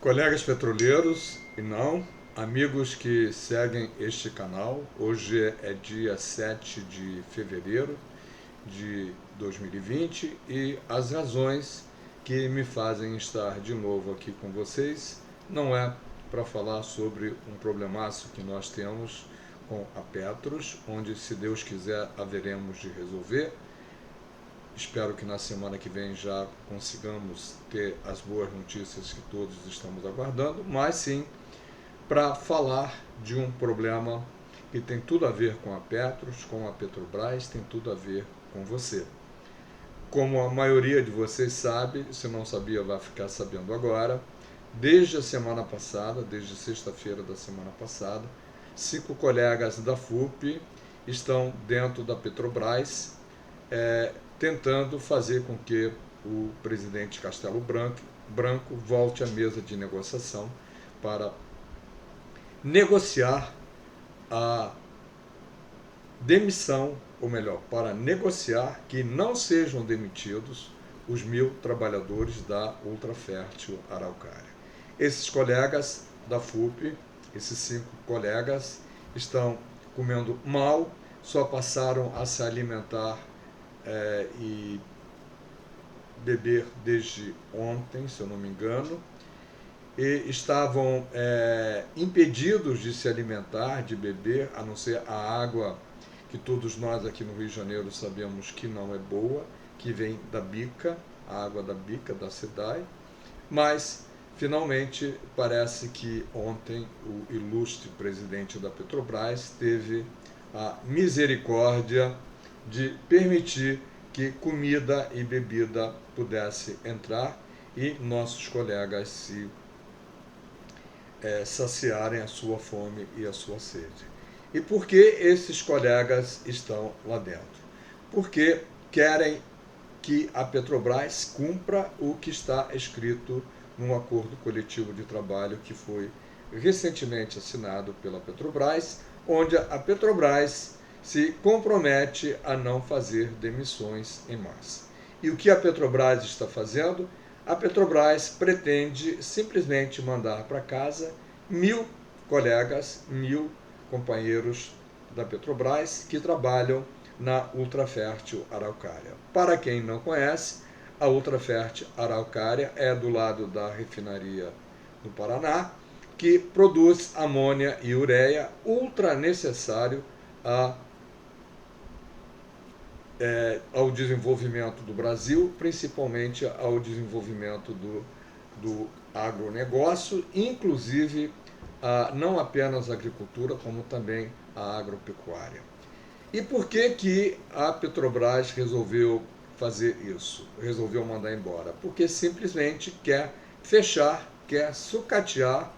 Colegas petroleiros e não, amigos que seguem este canal, hoje é dia 7 de fevereiro de 2020 e as razões que me fazem estar de novo aqui com vocês não é para falar sobre um problemaço que nós temos com a Petros, onde, se Deus quiser, haveremos de resolver. Espero que na semana que vem já consigamos ter as boas notícias que todos estamos aguardando, mas sim para falar de um problema que tem tudo a ver com a Petros, com a Petrobras, tem tudo a ver com você. Como a maioria de vocês sabe, se não sabia vai ficar sabendo agora, desde a semana passada, desde sexta-feira da semana passada, 5 colegas da FUP estão dentro da Petrobras, tentando fazer com que o presidente Castelo Branco volte à mesa de negociação para negociar a demissão, ou melhor, para negociar que não sejam demitidos os 1.000 trabalhadores da Ultrafértil Araucária. Esses colegas da FUP, esses 5 colegas, estão comendo mal, só passaram a se alimentar e beber desde ontem, se eu não me engano, e estavam impedidos de se alimentar, de beber, a não ser a água que todos nós aqui no Rio de Janeiro sabemos que não é boa, que vem da bica, a água da bica da cidade, mas finalmente parece que ontem o ilustre presidente da Petrobras teve a misericórdia de permitir que comida e bebida pudesse entrar e nossos colegas se saciarem a sua fome e a sua sede. E por que esses colegas estão lá dentro? Porque querem que a Petrobras cumpra o que está escrito num acordo coletivo de trabalho que foi recentemente assinado pela Petrobras, onde a Petrobras se compromete a não fazer demissões em massa. E o que a Petrobras está fazendo? A Petrobras pretende simplesmente mandar para casa 1.000 colegas, 1.000 companheiros da Petrobras que trabalham na Ultrafértil Araucária. Para quem não conhece, a Ultrafértil Araucária é do lado da refinaria do Paraná, que produz amônia e ureia, ultra necessário ao desenvolvimento do Brasil, principalmente ao desenvolvimento do agronegócio, inclusive não apenas a agricultura, como também a agropecuária. E por que a Petrobras resolveu fazer isso? Resolveu mandar embora? Porque simplesmente quer fechar, quer sucatear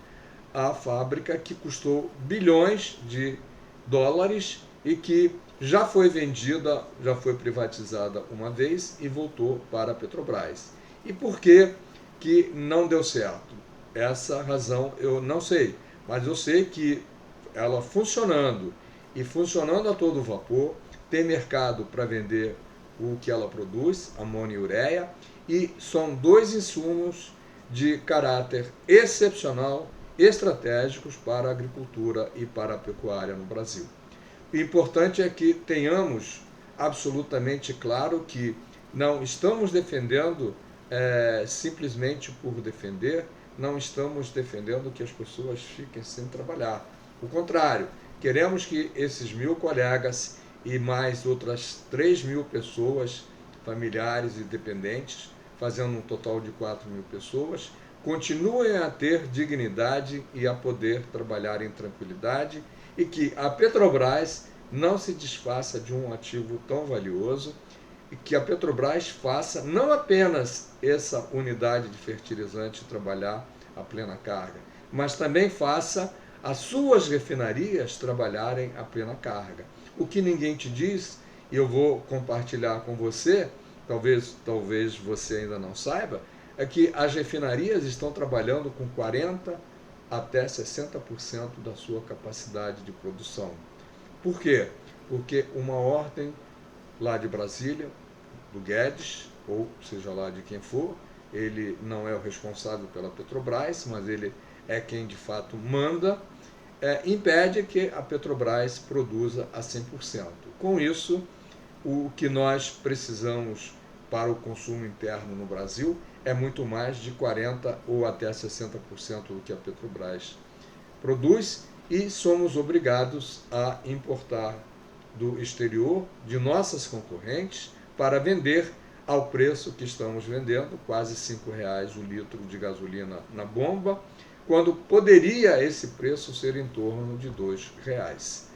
a fábrica que custou bilhões de dólares e que já foi vendida, já foi privatizada uma vez e voltou para a Petrobras. E por que não deu certo? Essa razão eu não sei, mas eu sei que ela funcionando e funcionando a todo vapor, tem mercado para vender o que ela produz, amônia e ureia, e são 2 insumos de caráter excepcional, estratégicos para a agricultura e para a pecuária no Brasil. O importante é que tenhamos absolutamente claro que não estamos defendendo simplesmente por defender, não estamos defendendo que as pessoas fiquem sem trabalhar. O contrário, queremos que esses 1.000 colegas e mais outras 3.000 pessoas, familiares e dependentes, fazendo um total de 4.000 pessoas, continuem a ter dignidade e a poder trabalhar em tranquilidade e que a Petrobras não se desfaça de um ativo tão valioso e que a Petrobras faça não apenas essa unidade de fertilizante trabalhar a plena carga, mas também faça as suas refinarias trabalharem a plena carga. O que ninguém te diz, e eu vou compartilhar com você, talvez você ainda não saiba, é que as refinarias estão trabalhando com 40% até 60% da sua capacidade de produção. Por quê? Porque uma ordem lá de Brasília, do Guedes, ou seja lá de quem for, ele não é o responsável pela Petrobras, mas ele é quem de fato manda, impede que a Petrobras produza a 100%. Com isso, o que nós precisamos para o consumo interno no Brasil é muito mais de 40% ou até 60% do que a Petrobras produz, e somos obrigados a importar do exterior, de nossas concorrentes, para vender ao preço que estamos vendendo, quase R$ 5 o litro de gasolina na bomba, quando poderia esse preço ser em torno de R$ 2.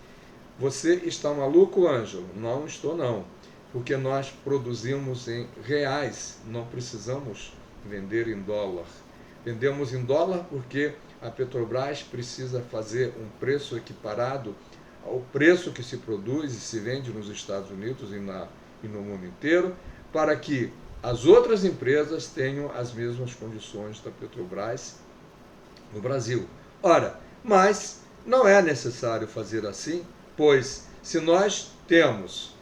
Você está maluco, Ângelo? Não estou não, porque nós produzimos em reais, não precisamos vender em dólar. Vendemos em dólar porque a Petrobras precisa fazer um preço equiparado ao preço que se produz e se vende nos Estados Unidos e no mundo inteiro, para que as outras empresas tenham as mesmas condições da Petrobras no Brasil. Ora, mas não é necessário fazer assim, pois se nós temos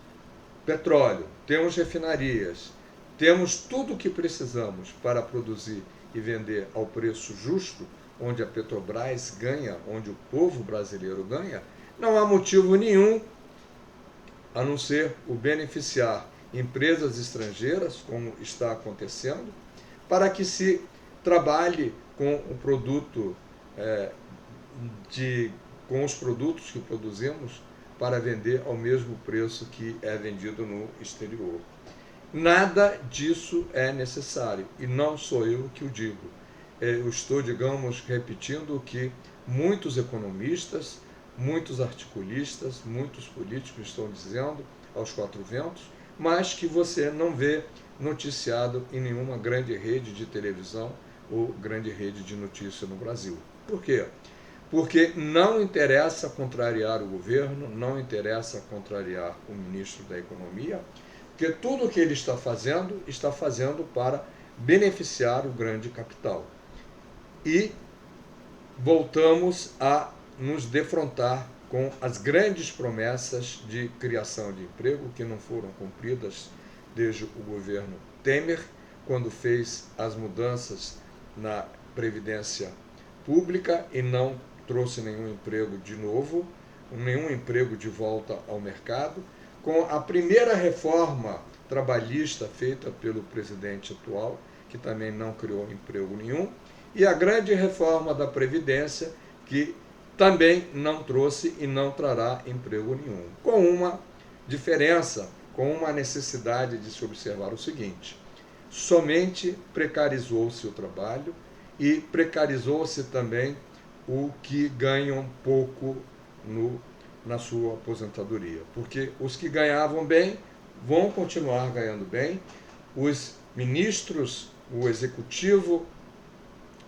petróleo, temos refinarias, temos tudo o que precisamos para produzir e vender ao preço justo, onde a Petrobras ganha, onde o povo brasileiro ganha, não há motivo nenhum a não ser o beneficiar empresas estrangeiras, como está acontecendo, para que se trabalhe com o produto com os produtos que produzimos para vender ao mesmo preço que é vendido no exterior. Nada disso é necessário, e não sou eu que o digo. Eu estou, digamos, repetindo o que muitos economistas, muitos articulistas, muitos políticos estão dizendo aos quatro ventos, mas que você não vê noticiado em nenhuma grande rede de televisão ou grande rede de notícia no Brasil. Por quê? Porque não interessa contrariar o governo, não interessa contrariar o ministro da Economia, porque tudo o que ele está fazendo para beneficiar o grande capital. E voltamos a nos defrontar com as grandes promessas de criação de emprego que não foram cumpridas desde o governo Temer, quando fez as mudanças na Previdência Pública e não trouxe nenhum emprego de novo, nenhum emprego de volta ao mercado. Com a primeira reforma trabalhista feita pelo presidente atual, que também não criou emprego nenhum, e a grande reforma da Previdência, que também não trouxe e não trará emprego nenhum. Com uma diferença, com uma necessidade de se observar o seguinte: somente precarizou-se o trabalho e precarizou-se também o que ganham pouco na sua aposentadoria. Porque os que ganhavam bem vão continuar ganhando bem, os ministros, o executivo,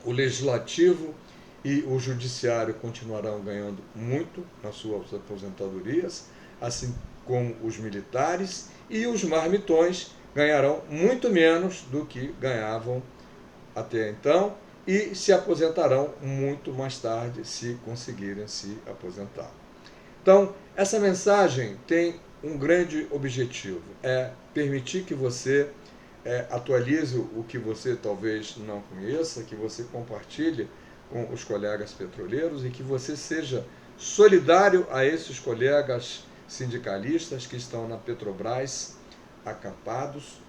o legislativo e o judiciário continuarão ganhando muito nas suas aposentadorias, assim como os militares, e os marmitões ganharão muito menos do que ganhavam até então e se aposentarão muito mais tarde se conseguirem se aposentar. Então, essa mensagem tem um grande objetivo, é permitir que você atualize o que você talvez não conheça, que você compartilhe com os colegas petroleiros e que você seja solidário a esses colegas sindicalistas que estão na Petrobras acampados,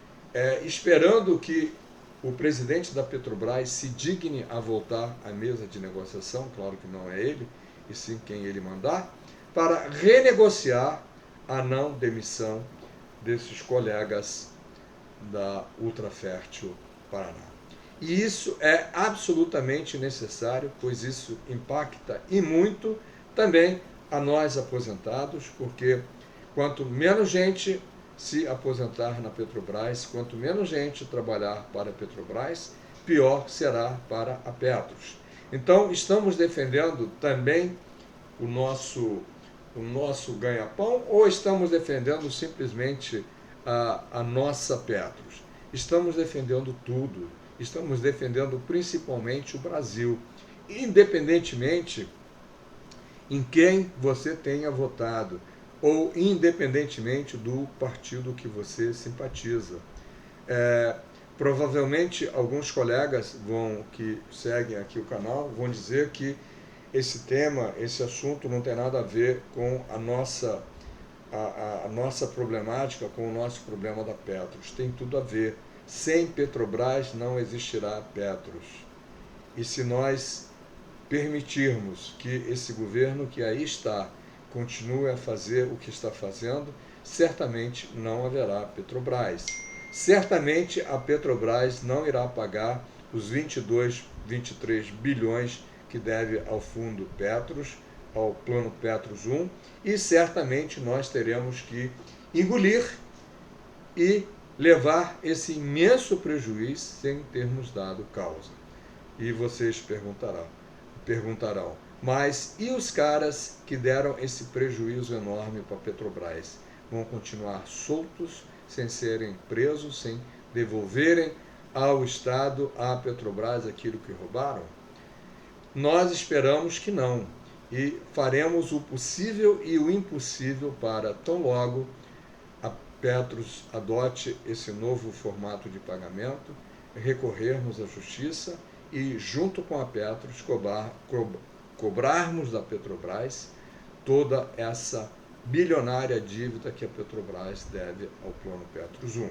esperando que o presidente da Petrobras se digne a voltar à mesa de negociação, claro que não é ele, e sim quem ele mandar, para renegociar a não demissão desses colegas da Ultrafértil Paraná. E isso é absolutamente necessário, pois isso impacta e muito também a nós aposentados, porque quanto menos gente se aposentar na Petrobras, quanto menos gente trabalhar para a Petrobras, pior será para a Petros. Então, estamos defendendo também o nosso ganha-pão ou estamos defendendo simplesmente a nossa Petros? Estamos defendendo tudo. Estamos defendendo principalmente o Brasil, independentemente em quem você tenha votado ou independentemente do partido que você simpatiza. Provavelmente alguns colegas que seguem aqui o canal vão dizer que esse tema, esse assunto não tem nada a ver com a nossa problemática, com o nosso problema da Petros. Tem tudo a ver. Sem Petrobras não existirá Petros. E se nós permitirmos que esse governo que aí está continue a fazer o que está fazendo, certamente não haverá Petrobras. Certamente a Petrobras não irá pagar os 22, 23 bilhões que deve ao fundo Petros, ao plano Petros 1, e certamente nós teremos que engolir e levar esse imenso prejuízo sem termos dado causa. E vocês perguntarão, mas e os caras que deram esse prejuízo enorme para a Petrobras? Vão continuar soltos, sem serem presos, sem devolverem ao Estado, à Petrobras, aquilo que roubaram? Nós esperamos que não, e faremos o possível e o impossível para, tão logo a Petros adote esse novo formato de pagamento, recorrermos à Justiça e, junto com a Petros, cobrarmos da Petrobras toda essa bilionária dívida que a Petrobras deve ao plano Petros 1.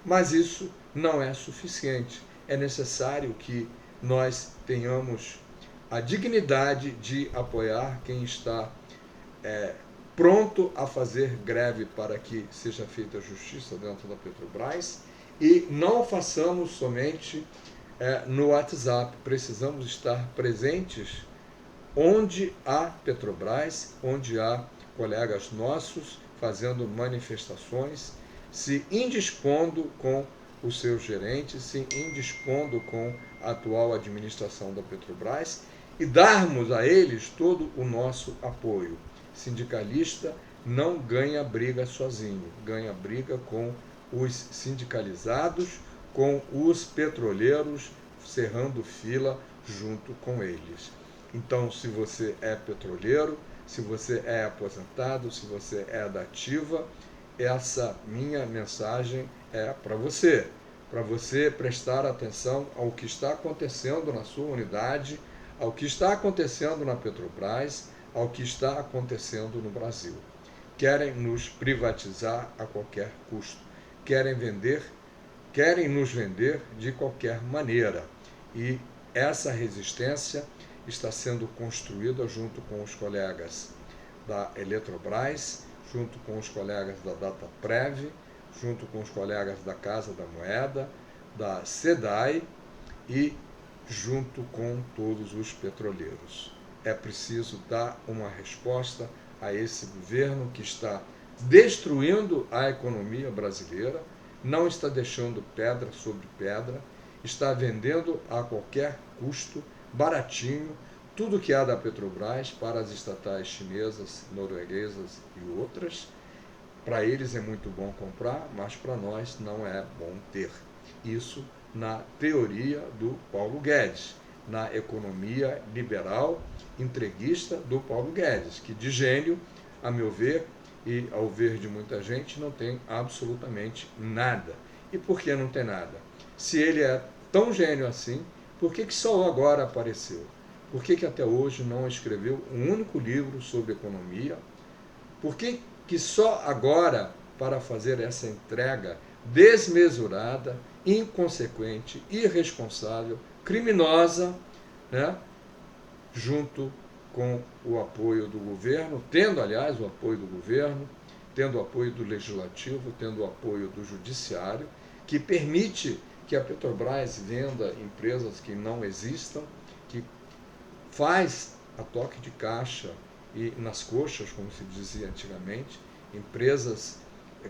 Mas isso não é suficiente. É necessário que nós tenhamos a dignidade de apoiar quem está pronto a fazer greve para que seja feita justiça dentro da Petrobras, e não façamos somente no WhatsApp. Precisamos estar presentes onde há Petrobras, onde há colegas nossos fazendo manifestações, se indispondo com os seus gerentes, se indispondo com a atual administração da Petrobras, e darmos a eles todo o nosso apoio. Sindicalista não ganha briga sozinho, ganha briga com os sindicalizados, com os petroleiros, cerrando fila junto com eles. Então, se você é petroleiro, se você é aposentado, se você é da ativa, essa minha mensagem é para você prestar atenção ao que está acontecendo na sua unidade, ao que está acontecendo na Petrobras, ao que está acontecendo no Brasil. Querem nos privatizar a qualquer custo, querem nos vender de qualquer maneira. E essa resistência está sendo construída junto com os colegas da Eletrobras, junto com os colegas da Dataprev, junto com os colegas da Casa da Moeda, da SEDAI e junto com todos os petroleiros. É preciso dar uma resposta a esse governo que está destruindo a economia brasileira, não está deixando pedra sobre pedra, está vendendo a qualquer custo, baratinho, tudo que há da Petrobras para as estatais chinesas, norueguesas e outras. Para eles é muito bom comprar, mas para nós não é bom ter. Isso na teoria do Paulo Guedes, na economia liberal entreguista do Paulo Guedes, que de gênio, a meu ver, e ao ver de muita gente, não tem absolutamente nada. E por que não tem nada? Se ele é tão gênio assim, por que só agora apareceu? Por que até hoje não escreveu um único livro sobre economia? Por que só agora, para fazer essa entrega desmesurada, inconsequente, irresponsável, criminosa, né, junto com o apoio do governo, tendo, aliás, o apoio do governo, tendo o apoio do Legislativo, tendo o apoio do Judiciário, que permite que a Petrobras venda empresas que não existam, que faz a toque de caixa e nas coxas, como se dizia antigamente, empresas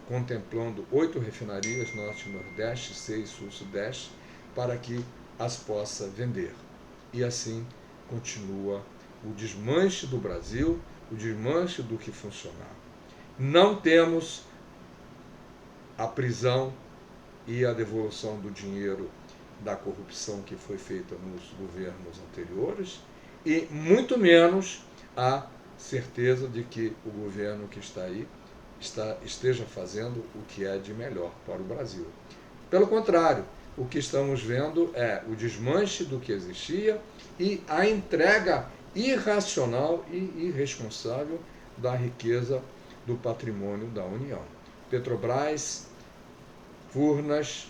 contemplando 8 refinarias, Norte e Nordeste, 6 Sul e Sudeste, para que as possa vender. E assim continua o desmanche do Brasil, o desmanche do que funcionava. Não temos a prisão e a devolução do dinheiro da corrupção que foi feita nos governos anteriores, e muito menos a certeza de que o governo que está aí esteja fazendo o que é de melhor para o Brasil. Pelo contrário, o que estamos vendo é o desmanche do que existia e a entrega irracional e irresponsável da riqueza do patrimônio da União. Petrobras, Furnas,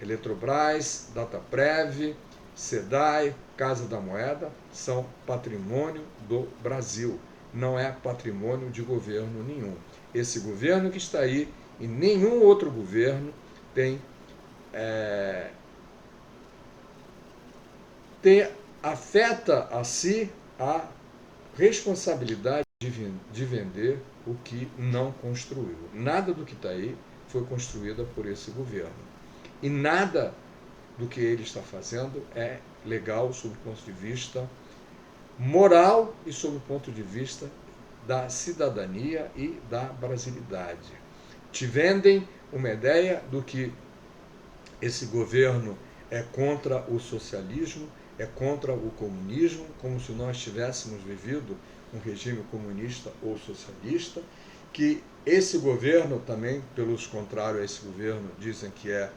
Eletrobras, Dataprev, SEDAI, Casa da Moeda são patrimônio do Brasil, não é patrimônio de governo nenhum. Esse governo que está aí e nenhum outro governo tem afeta a si a responsabilidade de vender o que não construiu. Nada do que está aí foi construído por esse governo. E nada do que ele está fazendo é legal sob o ponto de vista moral e sob o ponto de vista da cidadania e da brasilidade. Te vendem uma ideia do que esse governo é contra o socialismo, é contra o comunismo, como se nós tivéssemos vivido um regime comunista ou socialista, que esse governo também, pelos contrários a esse governo, dizem que é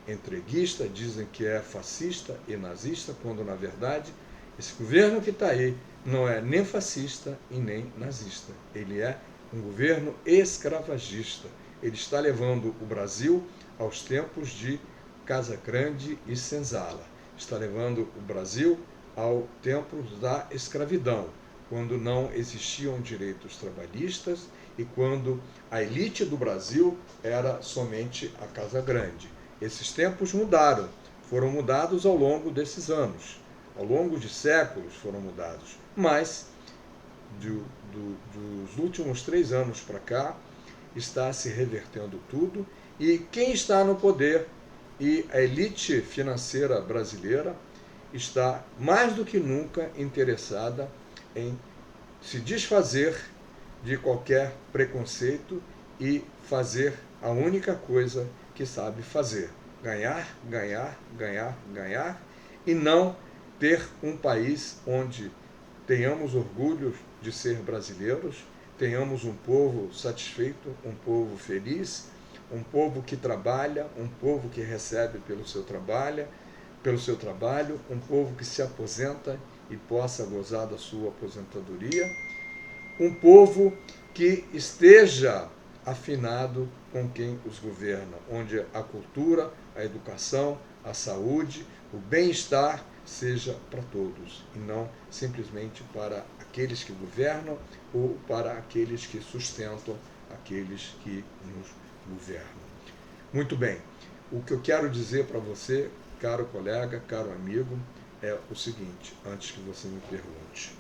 entreguista, dizem que é fascista e nazista, quando na verdade esse governo que está aí não é nem fascista e nem nazista. Ele é um governo escravagista. Ele está levando o Brasil aos tempos de Casagrande e Senzala. Está levando o Brasil ao tempo da escravidão, quando não existiam direitos trabalhistas e quando a elite do Brasil era somente a Casa Grande. Esses tempos mudaram, foram mudados ao longo desses anos, ao longo de séculos foram mudados, mas dos últimos 3 anos para cá está se revertendo tudo e quem está no poder e a elite financeira brasileira está mais do que nunca interessada em se desfazer de qualquer preconceito e fazer a única coisa que sabe fazer: ganhar, ganhar, ganhar, ganhar, e não ter um país onde tenhamos orgulho de ser brasileiros, tenhamos um povo satisfeito, um povo feliz, um povo que trabalha, um povo que recebe pelo seu trabalho, um povo que se aposenta e possa gozar da sua aposentadoria, um povo que esteja afinado com quem os governa, onde a cultura, a educação, a saúde, o bem-estar seja para todos e não simplesmente para aqueles que governam ou para aqueles que sustentam aqueles que nos governam. Muito bem, o que eu quero dizer para você, caro colega, caro amigo, é o seguinte, antes que você me pergunte.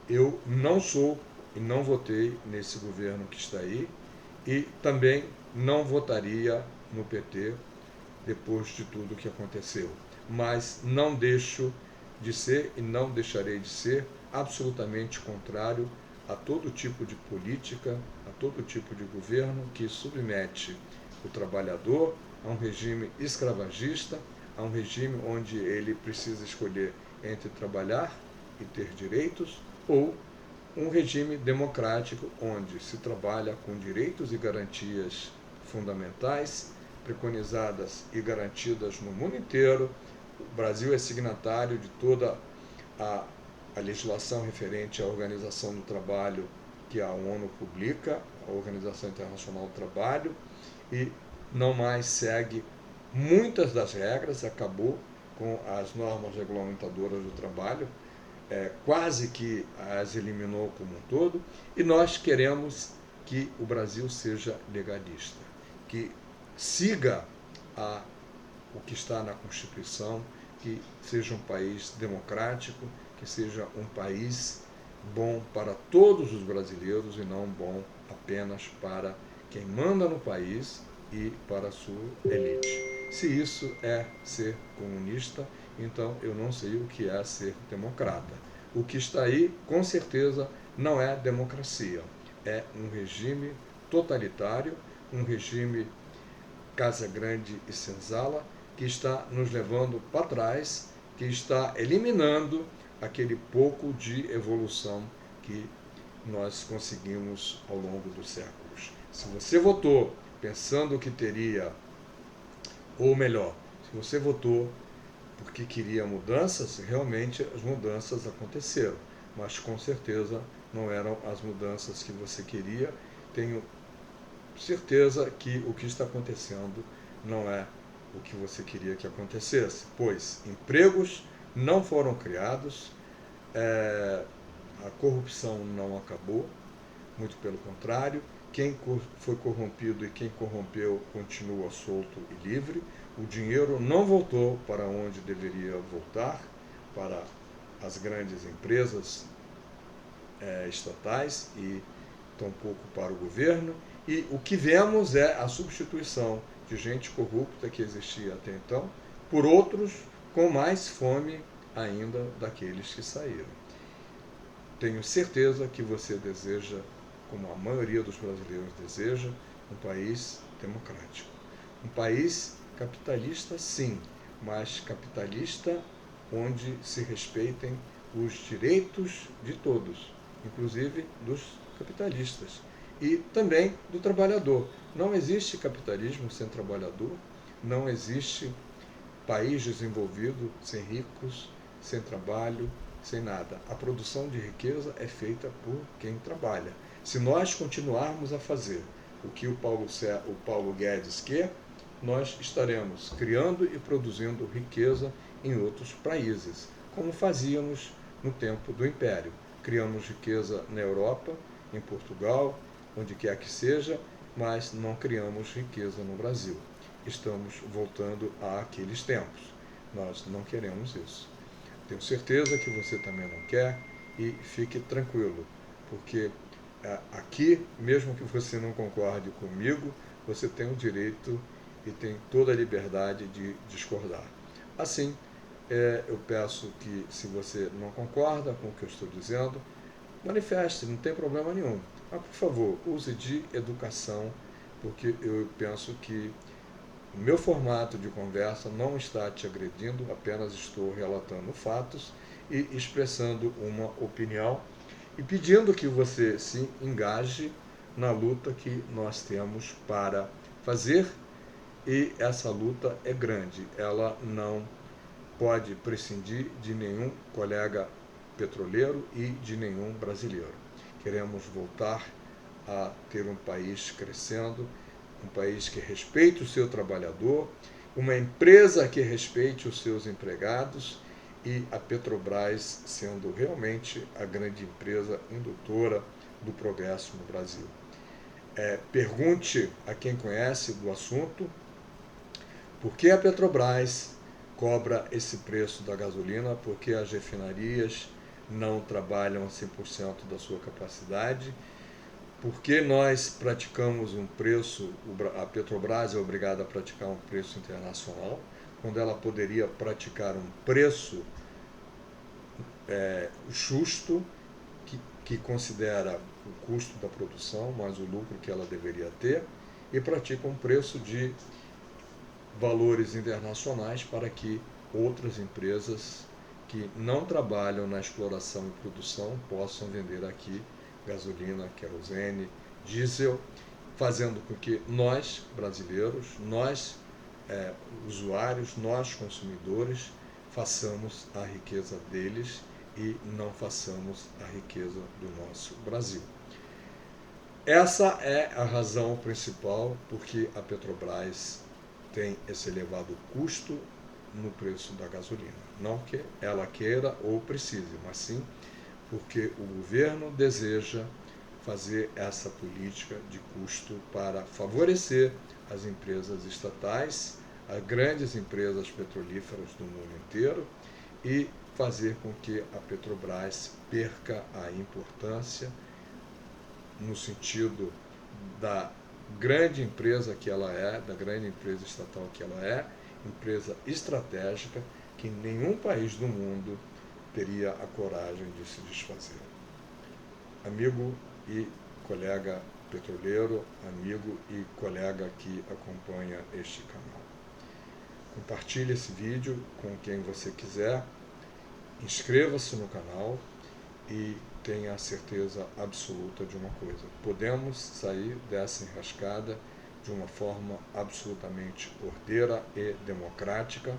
Eu não sou e não votei nesse governo que está aí e também não votaria no PT depois de tudo que aconteceu. Mas não deixo de ser e não deixarei de ser absolutamente contrário a todo tipo de política, a todo tipo de governo que submete o trabalhador a um regime escravagista, a um regime onde ele precisa escolher entre trabalhar e ter direitos, ou um regime democrático onde se trabalha com direitos e garantias fundamentais, preconizadas e garantidas no mundo inteiro. O Brasil é signatário de toda a legislação referente à organização do trabalho que a ONU publica, a Organização Internacional do Trabalho, e não mais segue muitas das regras, acabou com as normas regulamentadoras do trabalho, quase que as eliminou como um todo, e nós queremos que o Brasil seja legalista, que siga o que está na Constituição, que seja um país democrático, que seja um país bom para todos os brasileiros e não bom apenas para quem manda no país e para a sua elite. Se isso é ser comunista, então eu não sei o que é ser democrata. O que está aí, com certeza, não é democracia. É um regime totalitário, um regime Casagrande e Senzala, que está nos levando para trás, que está eliminando aquele pouco de evolução que nós conseguimos ao longo dos séculos. Se você votou pensando que teria Ou melhor, se você votou porque queria mudanças, realmente as mudanças aconteceram, mas com certeza não eram as mudanças que você queria. Tenho certeza que o que está acontecendo não é o que você queria que acontecesse, pois empregos não foram criados, a corrupção não acabou, muito pelo contrário, quem foi corrompido e quem corrompeu continua solto e livre, o dinheiro não voltou para onde deveria voltar, para as grandes empresas estatais e tampouco para o governo, e o que vemos é a substituição de gente corrupta que existia até então por outros com mais fome ainda daqueles que saíram. Tenho certeza que você deseja, como a maioria dos brasileiros deseja, um país democrático. Um país capitalista, sim, mas capitalista onde se respeitem os direitos de todos, inclusive dos capitalistas e também do trabalhador. Não existe capitalismo sem trabalhador, não existe país desenvolvido sem ricos, sem trabalho, sem nada. A produção de riqueza é feita por quem trabalha. Se nós continuarmos a fazer o que o Paulo Guedes quer, nós estaremos criando e produzindo riqueza em outros países, como fazíamos no tempo do Império. Criamos riqueza na Europa, em Portugal, onde quer que seja, mas não criamos riqueza no Brasil. Estamos voltando àqueles tempos. Nós não queremos isso. Tenho certeza que você também não quer, e fique tranquilo, porque aqui, mesmo que você não concorde comigo, você tem o direito e tem toda a liberdade de discordar. Assim, eu peço que, se você não concorda com o que eu estou dizendo, manifeste, não tem problema nenhum. Mas, por favor, use de educação, porque eu penso que o meu formato de conversa não está te agredindo, apenas estou relatando fatos e expressando uma opinião e pedindo que você se engaje na luta que nós temos para fazer. E essa luta é grande, ela não pode prescindir de nenhum colega petroleiro e de nenhum brasileiro. Queremos voltar a ter um país crescendo, um país que respeite o seu trabalhador, uma empresa que respeite os seus empregados e a Petrobras sendo realmente a grande empresa indutora do progresso no Brasil. Pergunte a quem conhece do assunto por que a Petrobras cobra esse preço da gasolina, porque as refinarias não trabalham a 100% da sua capacidade, porque nós praticamos um preço, a Petrobras é obrigada a praticar um preço internacional, quando ela poderia praticar um preço justo, que considera o custo da produção, mais o lucro que ela deveria ter, e pratica um preço de valores internacionais para que outras empresas que não trabalham na exploração e produção possam vender aqui gasolina, querosene, diesel, fazendo com que nós, brasileiros, nós, usuários, nós, consumidores, façamos a riqueza deles e não façamos a riqueza do nosso Brasil. Essa é a razão principal porque a Petrobras tem esse elevado custo no preço da gasolina. Não que ela queira ou precise, mas sim porque o governo deseja fazer essa política de custo para favorecer as empresas estatais, as grandes empresas petrolíferas do mundo inteiro, e fazer com que a Petrobras perca a importância no sentido da grande empresa que ela é, da grande empresa estatal que ela é, empresa estratégica que nenhum país do mundo teria a coragem de se desfazer. Amigo e colega petroleiro, amigo e colega que acompanha este canal. Compartilhe esse vídeo com quem você quiser, inscreva-se no canal e tenha a certeza absoluta de uma coisa: podemos sair dessa enrascada de uma forma absolutamente ordeira e democrática,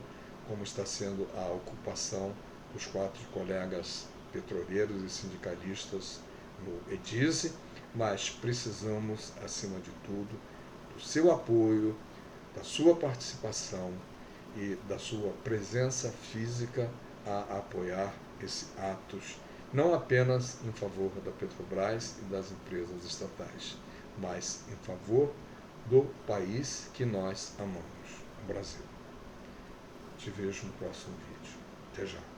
como está sendo a ocupação dos 4 colegas petroleiros e sindicalistas no EDISE, mas precisamos, acima de tudo, do seu apoio, da sua participação e da sua presença física a apoiar esses atos, não apenas em favor da Petrobras e das empresas estatais, mas em favor do país que nós amamos, o Brasil. Te vejo no próximo vídeo. Até já.